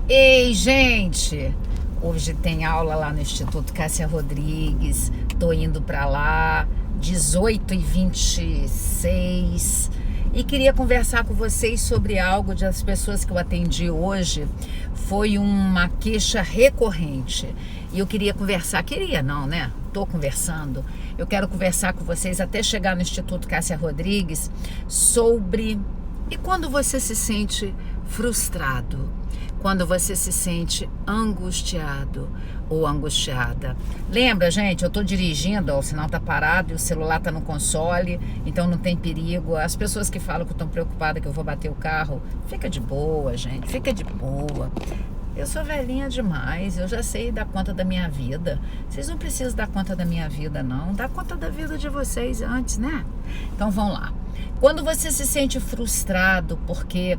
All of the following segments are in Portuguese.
Ei, gente! Hoje tem aula lá no Instituto Cássia Rodrigues. Tô indo para lá, 18h26. E queria conversar com vocês sobre algo das pessoas que eu atendi hoje. Foi uma queixa recorrente. E eu queria conversar, Tô conversando. Eu quero conversar com vocês até chegar no Instituto Cássia Rodrigues sobre... E quando você se sente frustrado? Quando você se sente angustiado ou angustiada? Lembra, gente, eu tô dirigindo, ó, o sinal tá parado e o celular tá no console, então não tem perigo. As pessoas que falam que estão preocupadas que eu vou bater o carro, fica de boa, gente, fica de boa. Eu sou velhinha demais, eu já sei dar conta da minha vida. Vocês não precisam dar conta da minha vida, não. Dá conta da vida de vocês antes, né? Então vamos lá. Quando você se sente frustrado, porque...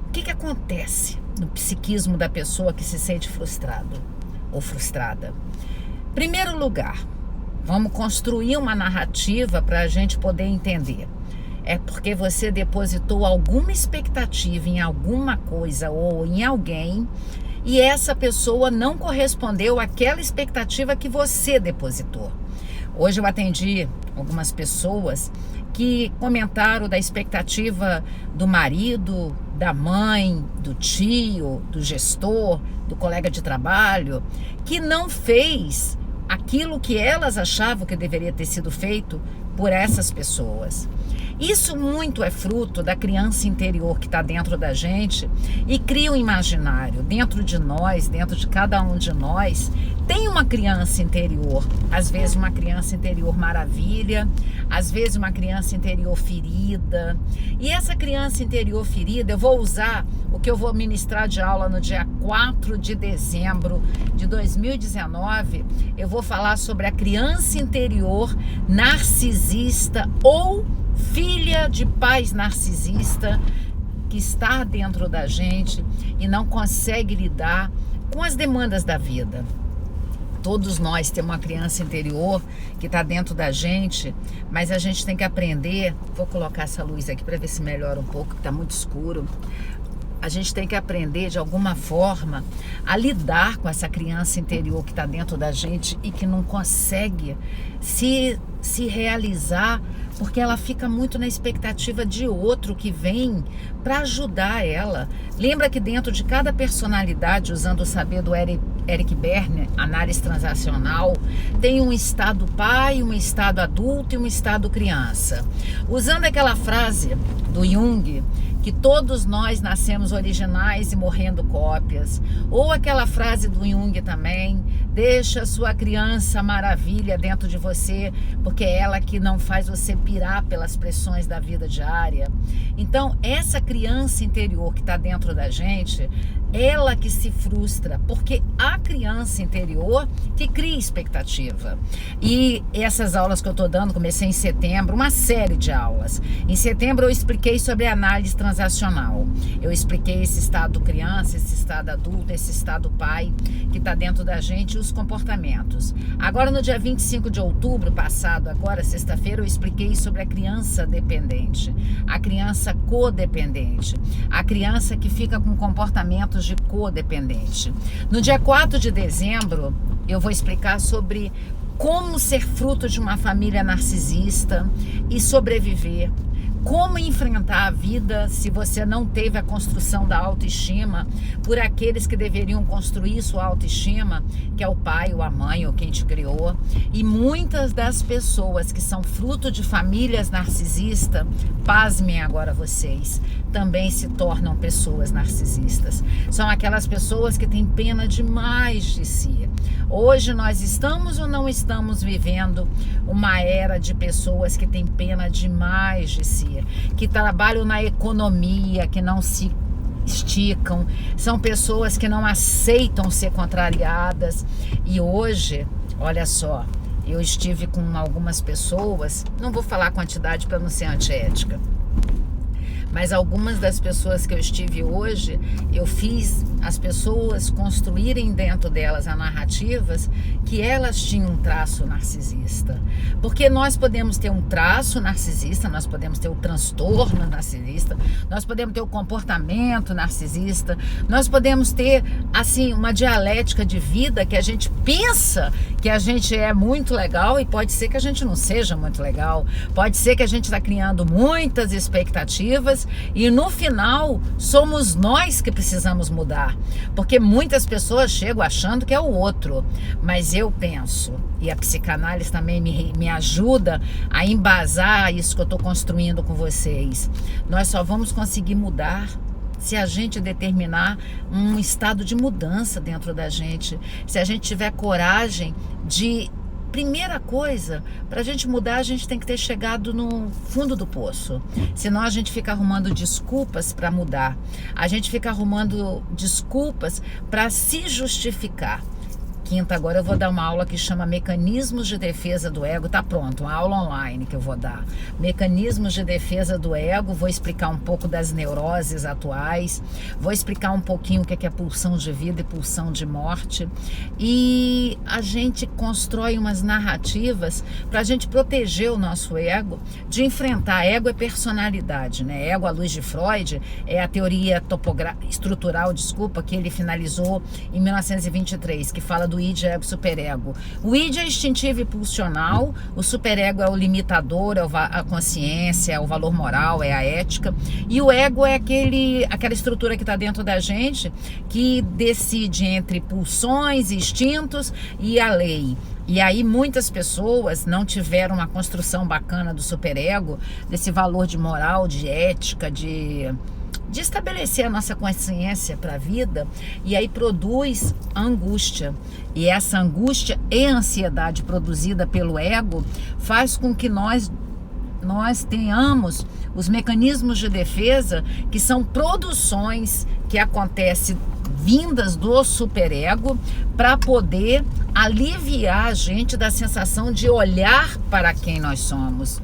O que acontece no psiquismo da pessoa que se sente frustrado ou frustrada? Primeiro lugar, vamos construir uma narrativa para a gente poder entender. É porque você depositou alguma expectativa em alguma coisa ou em alguém e essa pessoa não correspondeu àquela expectativa que você depositou. Hoje eu atendi algumas pessoas que comentaram da expectativa do marido, da mãe, do tio, do gestor, do colega de trabalho, que não fez aquilo que elas achavam que deveria ter sido feito por essas pessoas. Isso muito é fruto da criança interior que está dentro da gente e cria um imaginário dentro de nós, dentro de cada um de nós. Tem uma criança interior, às vezes uma criança interior maravilha, às vezes uma criança interior ferida. E essa criança interior ferida, eu vou usar o que eu vou ministrar de aula no dia 4 de dezembro de 2019. Eu vou falar sobre a criança interior narcisista ou filha de pais narcisista que está dentro da gente e não consegue lidar com as demandas da vida. Todos nós temos uma criança interior que está dentro da gente, mas a gente tem que aprender. Vou colocar essa luz aqui para ver se melhora um pouco, que está muito escuro. A gente tem que aprender de alguma forma a lidar com essa criança interior que está dentro da gente e que não consegue se realizar, porque ela fica muito na expectativa de outro que vem para ajudar ela. Lembra que dentro de cada personalidade, usando o saber do Eric Berne, análise transacional, tem um estado pai, um estado adulto e um estado criança. Usando aquela frase do Jung, que todos nós nascemos originais e morrendo cópias, ou aquela frase do Jung também, deixa sua criança maravilha dentro de você, porque é ela que não faz você pirar pelas pressões da vida diária. Então, essa criança interior que está dentro da gente, ela que se frustra, porque a criança interior que cria expectativa. E essas aulas que eu estou dando, comecei em setembro, uma série de aulas. Em setembro eu expliquei sobre análise transacional. Eu expliquei esse estado criança, esse estado adulto, esse estado pai que está dentro da gente e os comportamentos. Agora no dia 25 de outubro passado, agora sexta-feira, eu expliquei sobre a criança dependente, a criança codependente, a criança que fica com comportamentos de codependente. No dia 4 de dezembro, eu vou explicar sobre como ser fruto de uma família narcisista e sobreviver. Como enfrentar a vida se você não teve a construção da autoestima por aqueles que deveriam construir sua autoestima, que é o pai ou a mãe ou quem te criou. E muitas das pessoas que são fruto de famílias narcisistas, pasmem agora vocês, também se tornam pessoas narcisistas. São aquelas pessoas que têm pena demais de si. Hoje nós estamos ou não estamos vivendo uma era de pessoas que têm pena demais de si, que trabalham na economia, que não se esticam, são pessoas que não aceitam ser contrariadas. E hoje, olha só, eu estive com algumas pessoas, não vou falar a quantidade para não ser antiética, mas algumas das pessoas que eu estive hoje, eu fiz as pessoas construírem dentro delas as narrativas que elas tinham um traço narcisista. Porque nós podemos ter um traço narcisista, nós podemos ter o transtorno narcisista, nós podemos ter o comportamento narcisista, nós podemos ter, assim, uma dialética de vida que a gente pensa que a gente é muito legal e pode ser que a gente não seja muito legal, pode ser que a gente está criando muitas expectativas e no final somos nós que precisamos mudar, porque muitas pessoas chegam achando que é o outro, mas eu penso, e a psicanálise também me ajuda a embasar isso que eu estou construindo com vocês, nós só vamos conseguir mudar se a gente determinar um estado de mudança dentro da gente, se a gente tiver coragem de... Primeira coisa, para a gente mudar, a gente tem que ter chegado no fundo do poço. Senão a gente fica arrumando desculpas para mudar. A gente fica arrumando desculpas para se justificar. Quinta, agora eu vou dar uma aula que chama Mecanismos de Defesa do Ego. Tá pronto, uma aula online que eu vou dar. Mecanismos de Defesa do Ego. Vou explicar um pouco das neuroses atuais. Vou explicar um pouquinho o que é pulsão de vida e pulsão de morte. E a gente constrói umas narrativas para a gente proteger o nosso ego de enfrentar. Ego é personalidade, né? Ego, à luz de Freud, é a teoria estrutural, que ele finalizou em 1923, que fala do id, ego, superego. O id é instintivo e pulsional, o superego é o limitador, é a consciência, é o valor moral, é a ética, e o ego é aquela estrutura que está dentro da gente, que decide entre pulsões, instintos e a lei. E aí muitas pessoas não tiveram uma construção bacana do superego, desse valor de moral, de ética, de estabelecer a nossa consciência para a vida, e aí produz angústia. E essa angústia e ansiedade produzida pelo ego faz com que nós tenhamos os mecanismos de defesa, que são produções que acontecem vindas do superego, para poder aliviar a gente da sensação de olhar para quem nós somos.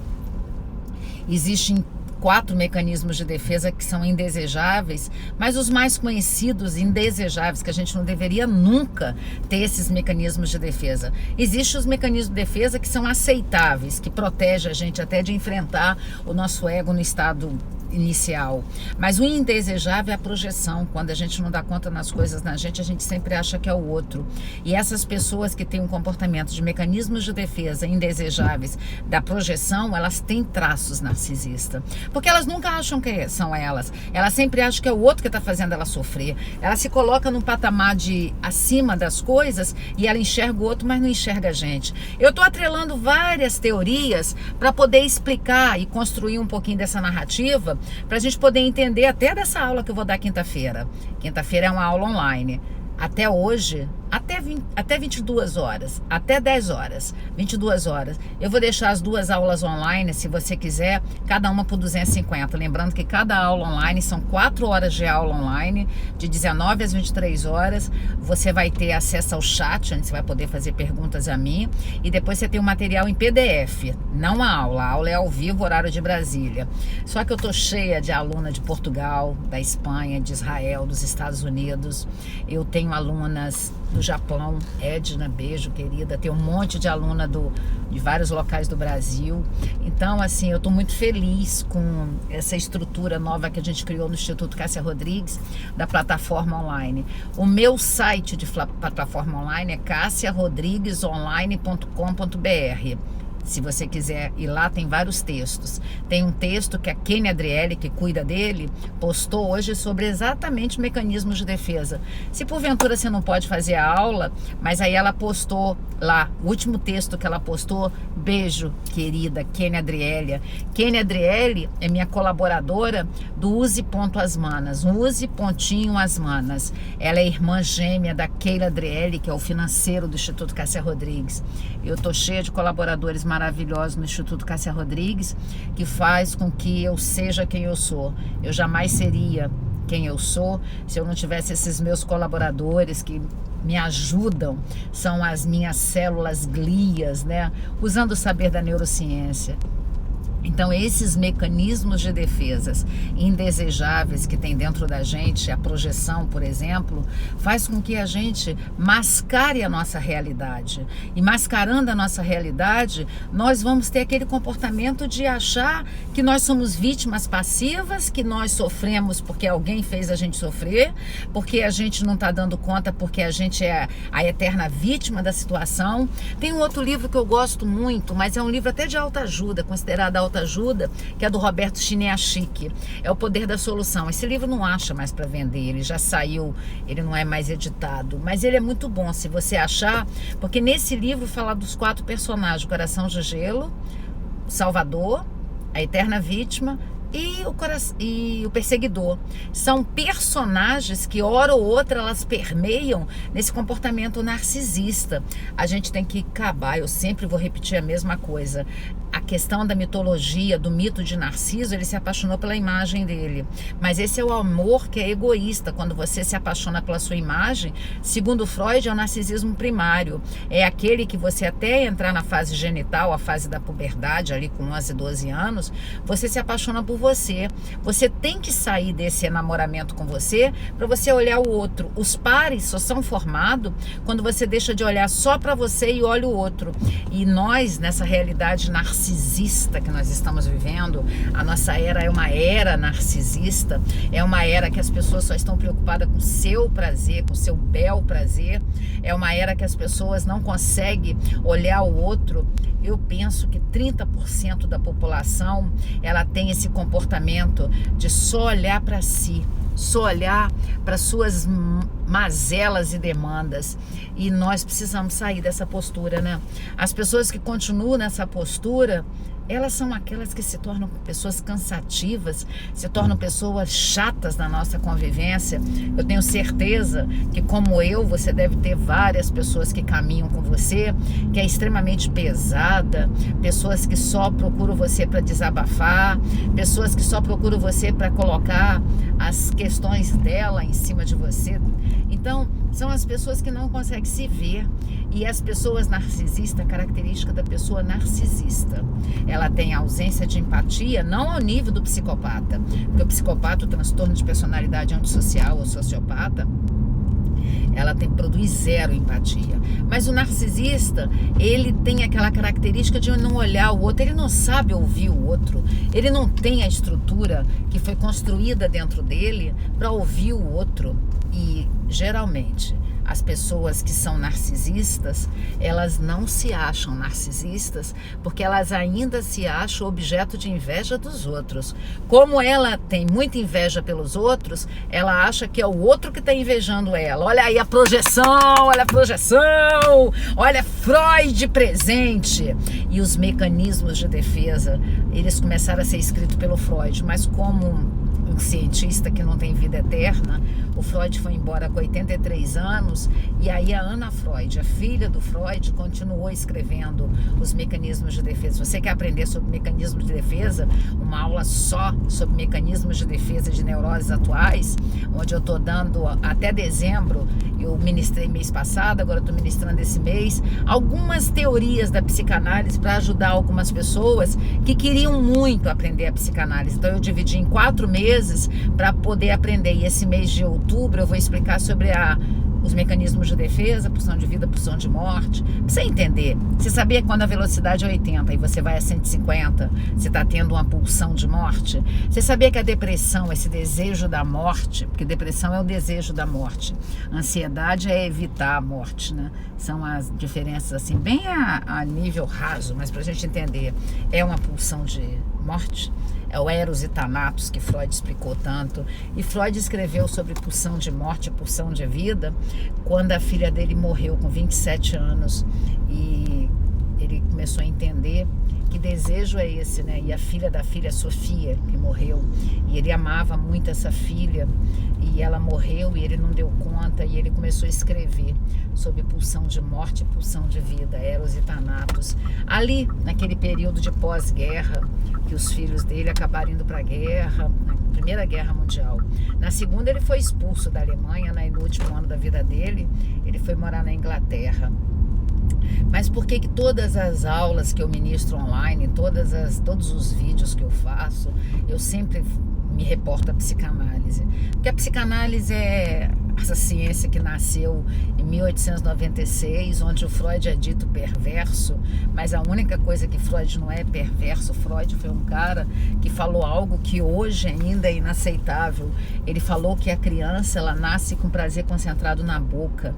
Existem 4 mecanismos de defesa que são indesejáveis, mas os mais conhecidos indesejáveis, que a gente não deveria nunca ter esses mecanismos de defesa. Existem os mecanismos de defesa que são aceitáveis, que protegem a gente até de enfrentar o nosso ego no estado inicial, mas o indesejável é a projeção. Quando a gente não dá conta nas coisas na gente, a gente sempre acha que é o outro, e essas pessoas que têm um comportamento de mecanismos de defesa indesejáveis da projeção, elas têm traços narcisistas, porque elas nunca acham que são elas sempre acham que é o outro que está fazendo ela sofrer. Ela se coloca num patamar de acima das coisas e ela enxerga o outro, mas não enxerga a gente. Eu estou atrelando várias teorias para poder explicar e construir um pouquinho dessa narrativa, para a gente poder entender até dessa aula que eu vou dar quinta-feira. Quinta-feira é uma aula online. Até hoje, até 22 horas, até 10 horas, 22 horas. Eu vou deixar as 2 aulas online, se você quiser, cada uma por 250. Lembrando que cada aula online são 4 horas de aula online, de 19 às 23 horas. Você vai ter acesso ao chat, onde você vai poder fazer perguntas a mim. E depois você tem o material em PDF, não a aula é ao vivo, horário de Brasília. Só que eu tô cheia de aluna de Portugal, da Espanha, de Israel, dos Estados Unidos. Eu tenho alunas do Japão, Edna, beijo querida, tem um monte de aluna de vários locais do Brasil. Então, assim, eu estou muito feliz com essa estrutura nova que a gente criou no Instituto Cássia Rodrigues, da plataforma online. O meu site de plataforma online é cassiarodriguesonline.com.br. Se você quiser ir lá, tem vários textos. Tem um texto que a Kênia Adriele, que cuida dele, postou hoje sobre exatamente mecanismos de defesa. Se porventura você não pode fazer a aula, mas aí ela postou lá, o último texto que ela postou, beijo, querida Kênia Adriele. Kênia Adriele é minha colaboradora do Use.asmanas, Use.asmanas. Ela é irmã gêmea da Keila Adriele, que é o financeiro do Instituto Cássia Rodrigues. Eu tô cheia de colaboradores maravilhosos no Instituto Cássia Rodrigues, que faz com que eu seja quem eu sou. Eu jamais seria quem eu sou se eu não tivesse esses meus colaboradores que me ajudam, são as minhas células glias, né? Usando o saber da neurociência. Então, esses mecanismos de defesas indesejáveis que tem dentro da gente, a projeção, por exemplo, faz com que a gente mascare a nossa realidade. E mascarando a nossa realidade, nós vamos ter aquele comportamento de achar que nós somos vítimas passivas, que nós sofremos porque alguém fez a gente sofrer, porque a gente não está dando conta, porque a gente é a eterna vítima da situação. Tem um outro livro que eu gosto muito, mas é um livro até de autoajuda, considerado autoajuda, que é do Roberto Chiniachik, é O Poder da Solução. Esse livro não acha mais para vender, ele já saiu, ele não é mais editado, mas ele é muito bom se você achar, porque nesse livro fala dos 4 personagens: o Coração de Gelo, o Salvador, a Eterna Vítima e o Perseguidor. São personagens que, hora ou outra, elas permeiam nesse comportamento narcisista. A gente tem que acabar, eu sempre vou repetir a mesma coisa. A questão da mitologia, do mito de Narciso, ele se apaixonou pela imagem dele. Mas esse é o amor que é egoísta. Quando você se apaixona pela sua imagem, segundo Freud, é o narcisismo primário. É aquele que você, até entrar na fase genital, a fase da puberdade, ali com 11, 12 anos, você se apaixona por você. Você tem que sair desse enamoramento com você para você olhar o outro. Os pares só são formados quando você deixa de olhar só para você e olha o outro. E nós, nessa realidade narcisista que nós estamos vivendo, a nossa era é uma era narcisista, é uma era que as pessoas só estão preocupadas com o seu prazer, com o seu bel prazer, é uma era que as pessoas não conseguem olhar o outro. Eu penso que 30% da população, ela tem esse comportamento de só olhar para si, só olhar para suas mazelas e demandas. E nós precisamos sair dessa postura, né? As pessoas que continuam nessa postura, elas são aquelas que se tornam pessoas cansativas, se tornam pessoas chatas na nossa convivência. Eu tenho certeza que, como eu, você deve ter várias pessoas que caminham com você, que é extremamente pesada, pessoas que só procuram você para desabafar, pessoas que só procuram você para colocar as questões dela em cima de você. Então, são as pessoas que não conseguem se ver. E as pessoas narcisistas, a característica da pessoa narcisista, ela tem ausência de empatia, não ao nível do psicopata, porque o psicopata, o transtorno de personalidade antissocial ou sociopata, ela produz zero empatia. Mas o narcisista, ele tem aquela característica de não olhar o outro, ele não sabe ouvir o outro, ele não tem a estrutura que foi construída dentro dele para ouvir o outro. E geralmente as pessoas que são narcisistas, elas não se acham narcisistas porque elas ainda se acham objeto de inveja dos outros. Como ela tem muita inveja pelos outros, ela acha que é o outro que está invejando ela. Olha aí a projeção, olha a projeção, olha Freud presente. E os mecanismos de defesa, eles começaram a ser escritos pelo Freud, mas como um cientista que não tem vida eterna, o Freud foi embora com 83 anos, e aí a Ana Freud, a filha do Freud, continuou escrevendo os mecanismos de defesa. Você quer aprender sobre mecanismos de defesa? Uma aula só sobre mecanismos de defesa de neuroses atuais, onde eu estou dando até dezembro, eu ministrei mês passado, agora estou ministrando esse mês, algumas teorias da psicanálise para ajudar algumas pessoas que queriam muito aprender a psicanálise. Então eu dividi em 4 meses para poder aprender, e esse mês de outubro eu vou explicar sobre os mecanismos de defesa, pulsão de vida, pulsão de morte. Pra você entender, você sabia que quando a velocidade é 80 e você vai a 150, você está tendo uma pulsão de morte? Você sabia que a depressão, esse desejo da morte, porque depressão é o desejo da morte, ansiedade é evitar a morte, né? São as diferenças assim, bem a nível raso, mas pra gente entender, é uma pulsão de morte. É o Eros e Thanatos que Freud explicou tanto. E Freud escreveu sobre pulsão de morte e pulsão de vida quando a filha dele morreu com 27 anos. E ele começou a entender que desejo é esse, né? E a filha da filha, Sofia, que morreu, e ele amava muito essa filha, e ela morreu e ele não deu conta, e ele começou a escrever sobre pulsão de morte e pulsão de vida, Eros e Thanatos. Ali, naquele período de pós-guerra, que os filhos dele acabaram indo para a guerra, na Primeira Guerra Mundial. Na Segunda ele foi expulso da Alemanha, no último ano da vida dele, ele foi morar na Inglaterra. Mas por que que todas as aulas que eu ministro online, todos os vídeos que eu faço, eu sempre me reporto à psicanálise? Porque a psicanálise é essa ciência que nasceu em 1896, onde o Freud é dito perverso, mas a única coisa que Freud não é perverso. Freud foi um cara que falou algo que hoje ainda é inaceitável. Ele falou que a criança, ela nasce com prazer concentrado na boca.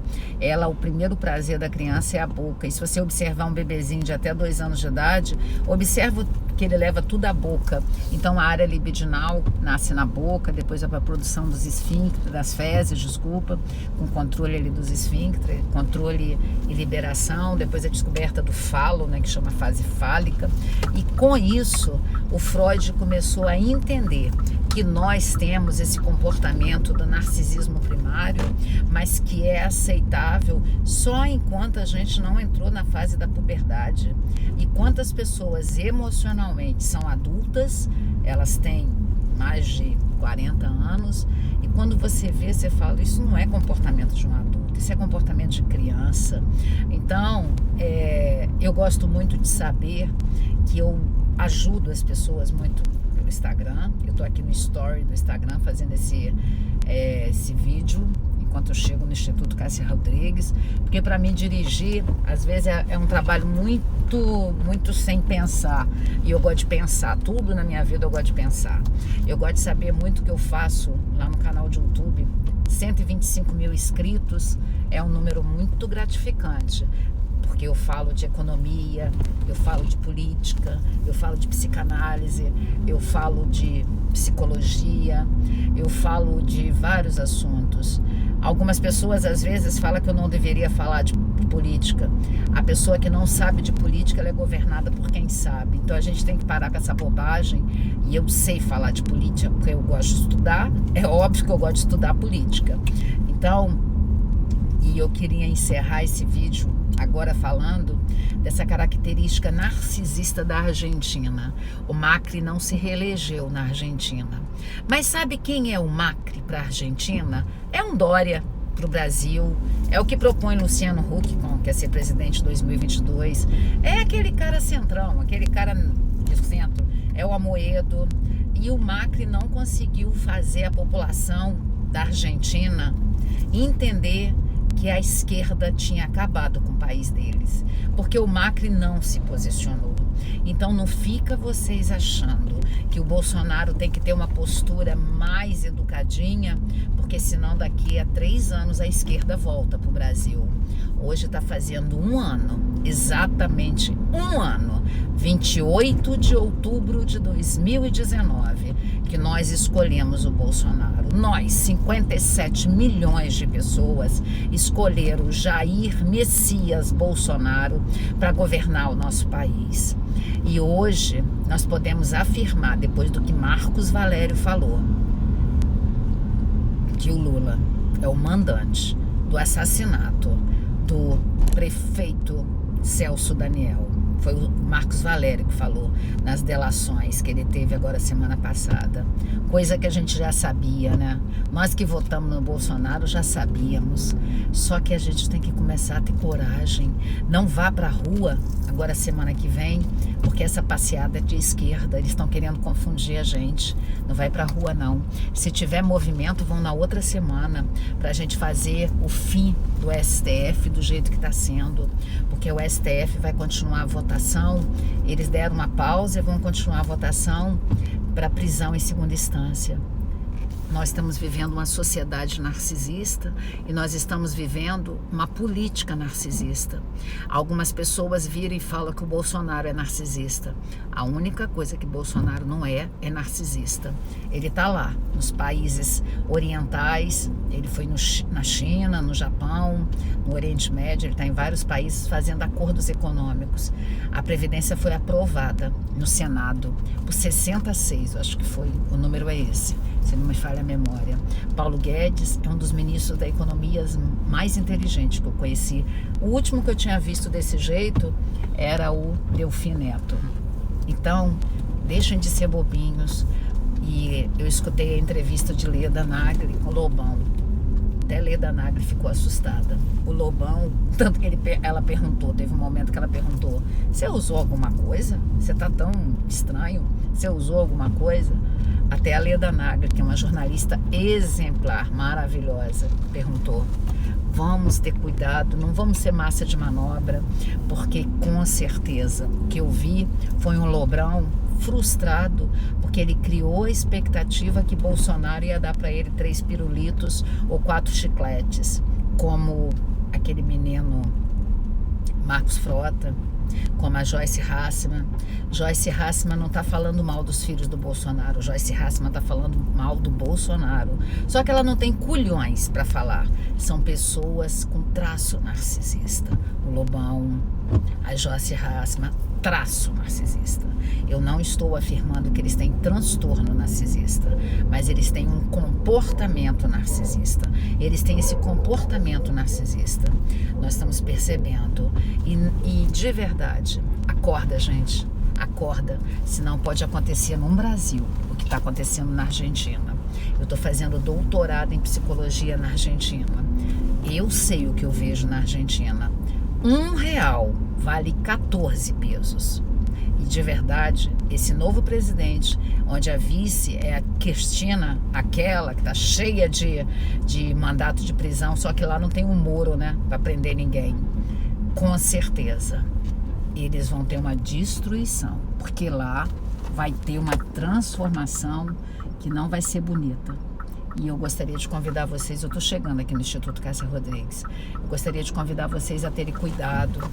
O primeiro prazer da criança é a boca. E se você observar um bebezinho de até 2 anos de idade, observa que ele leva tudo à boca. Então a área libidinal nasce na boca, depois vai para a produção dos esfíncteres, das fezes, com controle ali dos esfíncteres, controle e liberação, depois a descoberta do falo, né, que chama fase fálica. E com isso, o Freud começou a entender que nós temos esse comportamento do narcisismo primário, mas que é aceitável só enquanto a gente não entrou na fase da puberdade. E quantas pessoas emocionalmente são adultas, elas têm mais de 40 anos, e quando você vê, você fala, isso não é comportamento de um adulto, isso é comportamento de criança. Então, eu gosto muito de saber que eu ajudo as pessoas muito pelo Instagram. Eu estou aqui no story do Instagram fazendo esse vídeo enquanto eu chego no Instituto Cássia Rodrigues, porque para mim dirigir às vezes é um trabalho muito sem pensar, e eu gosto de pensar tudo na minha vida. Eu gosto de pensar, eu gosto de saber muito o que eu faço lá no canal de YouTube. 125 mil inscritos é um número muito gratificante, porque eu falo de economia, eu falo de política, eu falo de psicanálise, eu falo de psicologia, eu falo de vários assuntos. Algumas pessoas às vezes falam que eu não deveria falar de política. A pessoa que não sabe de política, ela é governada por quem sabe. Então a gente tem que parar com essa bobagem. E eu sei falar de política porque eu gosto de estudar. É óbvio que eu gosto de estudar política. Então, e eu queria encerrar esse vídeo agora falando dessa característica narcisista da Argentina. O Macri não se reelegeu na Argentina. Mas sabe quem é o Macri para a Argentina? É um Dória para o Brasil. É o que propõe Luciano Huck, que quer ser presidente em 2022. É aquele cara centrão, aquele cara do centro. É o Amoedo. E o Macri não conseguiu fazer a população da Argentina entender que a esquerda tinha acabado com o país deles, porque o Macri não se posicionou. Então não fica vocês achando que o Bolsonaro tem que ter uma postura mais educadinha, porque senão daqui a 3 anos a esquerda volta para o Brasil. Hoje está fazendo 1 ano, exatamente 1 ano, 28 de outubro de 2019, que nós escolhemos o Bolsonaro. Nós, 57 milhões de pessoas, escolheram Jair Messias Bolsonaro para governar o nosso país. E hoje nós podemos afirmar, depois do que Marcos Valério falou, que o Lula é o mandante do assassinato do prefeito Celso Daniel. Foi o Marcos Valério que falou nas delações que ele teve agora semana passada. Coisa que a gente já sabia, né? Nós que votamos no Bolsonaro já sabíamos. Só que a gente tem que começar a ter coragem. Não vá pra rua agora semana que vem, porque essa passeada é de esquerda. Eles estão querendo confundir a gente. Não vai pra rua, não. Se tiver movimento, vão na outra semana pra gente fazer o fim do STF do jeito que está sendo. Porque o STF vai continuar a votação. Eles deram uma pausa e vão continuar a votação para prisão em segunda instância. Nós estamos vivendo uma sociedade narcisista e nós estamos vivendo uma política narcisista. Algumas pessoas viram e falam que o Bolsonaro é narcisista. A única coisa que Bolsonaro não é narcisista. Ele está lá, nos países orientais, ele foi na China, no Japão, no Oriente Médio, ele está em vários países fazendo acordos econômicos. A Previdência foi aprovada no Senado por 66, eu acho que foi, o número é esse, se não me falha a memória. Paulo Guedes é um dos ministros da economia mais inteligentes que eu conheci. O último que eu tinha visto desse jeito era o Delfim Neto. Então, deixem de ser bobinhos. E eu escutei a entrevista de Leda Nagli com o Lobão. Até Leda Nagli ficou assustada. O Lobão, tanto que ela perguntou, teve um momento que ela perguntou: você usou alguma coisa? Você tá tão estranho? Você usou alguma coisa? Até a Leda Nagli, que é uma jornalista exemplar, maravilhosa, perguntou: vamos ter cuidado, não vamos ser massa de manobra, porque com certeza o que eu vi foi um Lobrão frustrado, porque ele criou a expectativa que Bolsonaro ia dar para ele 3 pirulitos ou 4 chicletes, como aquele menino Marcos Frota, como a Joyce Hasselman. Joyce Hasselman não está falando mal dos filhos do Bolsonaro, Joyce Hasselman está falando mal do Bolsonaro. Só que ela não tem culhões para falar. São pessoas com traço narcisista. O Lobão, a Joyce Hasselman, traço narcisista. Eu não estou afirmando que eles têm transtorno narcisista, mas eles têm um comportamento narcisista. Eles têm esse comportamento narcisista. Nós estamos percebendo. E de verdade, acorda, gente. Acorda. Senão pode acontecer no Brasil o que está acontecendo na Argentina. Eu estou fazendo doutorado em psicologia na Argentina. Eu sei o que eu vejo na Argentina. R$1 vale 14 pesos. E de verdade, esse novo presidente, onde a vice é a Cristina, aquela que está cheia de mandato de prisão, só que lá não tem um Moro, né, para prender ninguém. Com certeza, eles vão ter uma destruição, porque lá vai ter uma transformação que não vai ser bonita. E eu gostaria de convidar vocês, eu estou chegando aqui no Instituto Cássia Rodrigues, eu gostaria de convidar vocês a terem cuidado,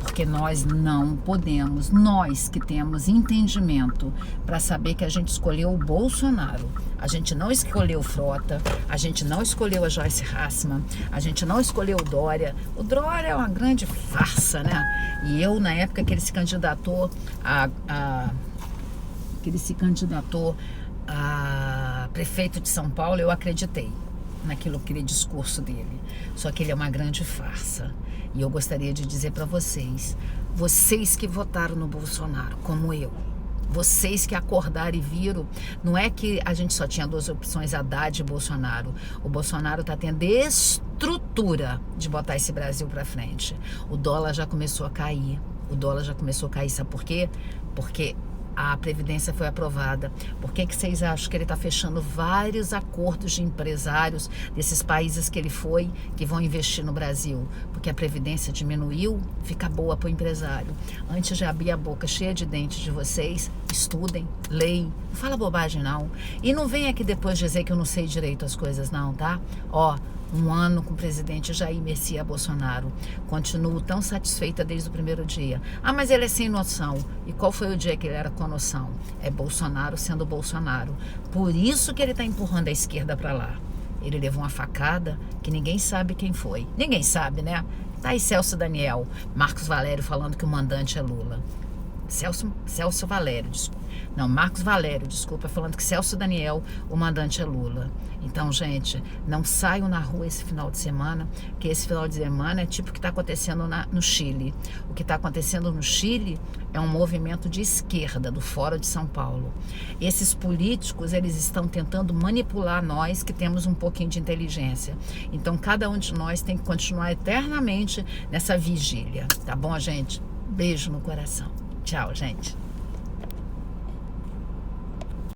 porque nós não podemos, nós que temos entendimento para saber que a gente escolheu o Bolsonaro, a gente não escolheu o Frota, a gente não escolheu a Joyce Hasselman, a gente não escolheu o Dória. O Dória é uma grande farsa, né? E eu, na época que ele se candidatou a prefeito de São Paulo, eu acreditei naquele discurso dele. Só que ele é uma grande farsa. E eu gostaria de dizer para vocês, vocês que votaram no Bolsonaro, como eu, vocês que acordaram e viram, não é que a gente só tinha 2 opções, Haddad e Bolsonaro. O Bolsonaro está tendo estrutura de botar esse Brasil para frente. O dólar já começou a cair. Sabe por quê? Porque a Previdência foi aprovada. Por que vocês acham que ele está fechando vários acordos de empresários desses países que ele foi, que vão investir no Brasil? Porque a Previdência diminuiu, fica boa para o empresário. Antes de abrir a boca cheia de dentes de vocês, estudem, leem, não fala bobagem não. E não vem aqui depois dizer que eu não sei direito as coisas não, tá? Ó, 1 ano com o presidente Jair Messias Bolsonaro. Continuo tão satisfeita desde o primeiro dia. Ah, mas ele é sem noção. E qual foi o dia que ele era com noção? É Bolsonaro sendo Bolsonaro. Por isso que ele está empurrando a esquerda para lá. Ele levou uma facada que ninguém sabe quem foi. Ninguém sabe, né? Tá aí Celso Daniel, Marcos Valério falando que o mandante é Lula. Marcos Valério, desculpa, falando que Celso Daniel, o mandante é Lula. Então, gente, não saiam na rua esse final de semana, que esse final de semana é tipo o que está acontecendo no Chile. O que está acontecendo no Chile é um movimento de esquerda, do Fórum de São Paulo. Esses políticos, eles estão tentando manipular nós que temos um pouquinho de inteligência. Então, cada um de nós tem que continuar eternamente nessa vigília. Tá bom, gente? Beijo no coração. Tchau, gente.